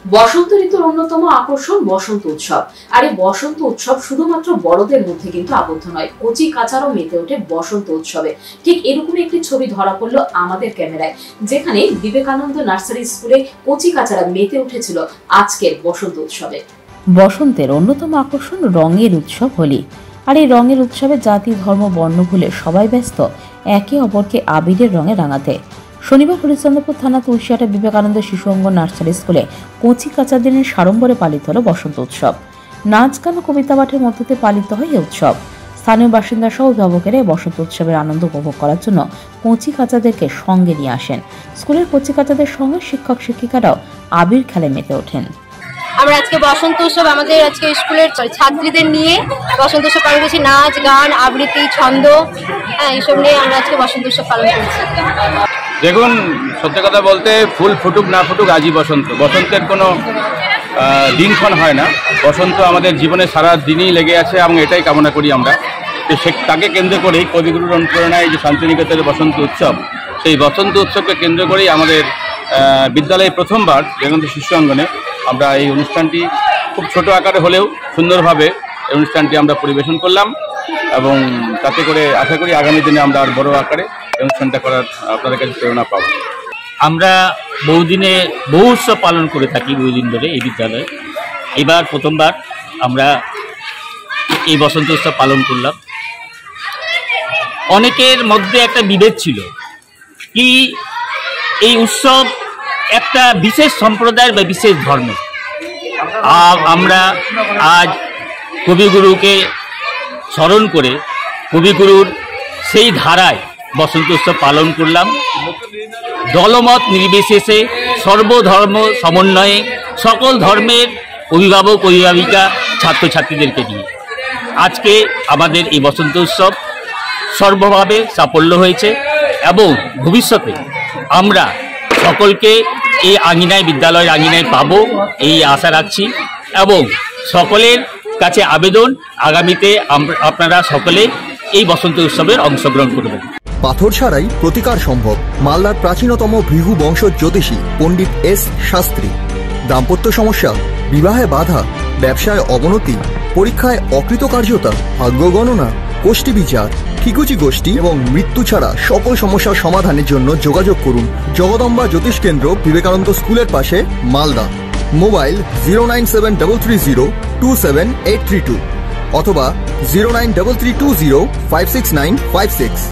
বসন্ত ঋতুর অন্যতম আকর্ষণ বসন্ত উৎসব। আর এই বসন্ত উৎসব শুধুমাত্র বড়দের মধ্যে কিন্তু আবদ্ধ নয়, কচি কাচারও মেতে ওঠে বসন্ত উৎসবে। ঠিক এরকম একটি ছবি ধরা পড়লো আমাদের ক্যামেরায়, যেখানে বিবেকানন্দ নার্সারি স্কুলে কচি কাচারা মেতে উঠেছিল আজকের বসন্ত উৎসবে। বসন্তের অন্যতম আকর্ষণ রঙের উৎসব হোলি। আর এই রঙের উৎসবে জাতি ধর্ম বর্ণ ভুলে সবাই ব্যস্ত একে অপরকে আবিরের রঙে রাঙাতে। শনিবার হরিশ্চন্দ্রপুর থানা তুলসিয়াটা বিবেকানন্দ শিশু অঙ্গন নার্সারি স্কুলে কচি কাঁচা দিনের সাড়ম্বরে পালিত হল বসন্ত উৎসব। নাচ গান ও কবিতা পাঠের মধ্যে দিয়ে পালিত হয় এই উৎসব। স্থানীয় বাসিন্দা সহ অভিভাবকেরা বসন্ত উৎসবের আনন্দ উপভোগ করার জন্য কচি কাঁচাদেরকে সঙ্গে নিয়ে আসেন। স্কুলের কচি কাঁচাদের সঙ্গে শিক্ষক শিক্ষিকারাও আবির খেলায় মেতে ওঠেন। আমরা আজকে বসন্ত উৎসব আমাদের আজকে স্কুলের ছাত্রীদের নিয়ে বসন্ত উৎসব পালন করছি। নাচ গান আবৃত্তি ছন্দ এইসব নিয়ে আমরা আজকে বসন্ত উৎসব পালন করছি। দেখুন, সত্যি কথা বলতে ফুল ফুটুক না ফুটুক আজই বসন্ত। বসন্তের কোনো দিনক্ষণ হয় না। বসন্ত আমাদের জীবনে সারা দিনই লেগে আছে এবং এটাই কামনা করি আমরা। তাকে কেন্দ্র করেই কবিগুরুর অনুপ্রেরণায় যে শান্তিনিকেতনের বসন্ত উৎসব, সেই বসন্ত উৎসবকে কেন্দ্র করেই আমাদের বিদ্যালয়ে প্রথমবার বিবেকানন্দ শিশু অঙ্গনে আমরা এই অনুষ্ঠানটি খুব ছোট আকারে হলেও সুন্দরভাবে এই অনুষ্ঠানটি আমরা পরিবেশন করলাম এবং তাতে করে আশা করি আগামী দিনে আমরা আর বড় আকারে এই অনুষ্ঠানটা করার আপনাদের কাছে প্রেরণা পাবো। আমরা বহুদিনে বহু উৎসব পালন করে থাকি বহুদিন ধরে এই বিদ্যালয়ে। এবার প্রথমবার আমরা এই বসন্ত উৎসব পালন করলাম। অনেকের মধ্যে একটা বিভেদ ছিল কি এই উৎসব একটা বিশেষ সম্প্রদায়ের বা বিশেষ ধর্মের। আমরা আজ কবিগুরুকে স্মরণ করে কবিগুরুর সেই ধারায় বসন্ত উৎসব পালন করলাম। দলমত নির্বিশেষে সর্বধর্ম সমন্বয়ে সকল ধর্মের অভিভাবক অভিভাবিকা ছাত্রছাত্রীদেরকে নিয়ে আজকে আমাদের এই বসন্ত উৎসব সর্বভাবে সাফল্য হয়েছে এবং ভবিষ্যতে আমরা সকলকে এই আঙিনায় বিদ্যালয়ের আঙিনায় পাবো এই আশা রাখছি এবং সকলের কাছে আবেদন আগামীতে আপনারা সকলে এই বসন্ত উৎসবের অংশগ্রহণ করবেন। পাথর ছাড়াই প্রতিকার সম্ভব। মালদার প্রাচীনতম ভৃগু বংশ জ্যোতিষী পণ্ডিত এস শাস্ত্রী। দাম্পত্য সমস্যা, বিবাহে বাধা, ব্যবসায় অবনতি, পরীক্ষায় অকৃতকার্যতা, ভাগ্য গণনা, গোষ্ঠী বিচার, ঠিকুচি গোষ্ঠী এবং মৃত্যু ছাড়া সকল সমস্যার সমাধানের জন্য যোগাযোগ করুন জগদম্বা জ্যোতিষ কেন্দ্র, বিবেকানন্দ স্কুলের পাশে, মালদা। মোবাইল 09733027832 অথবা 09332056956।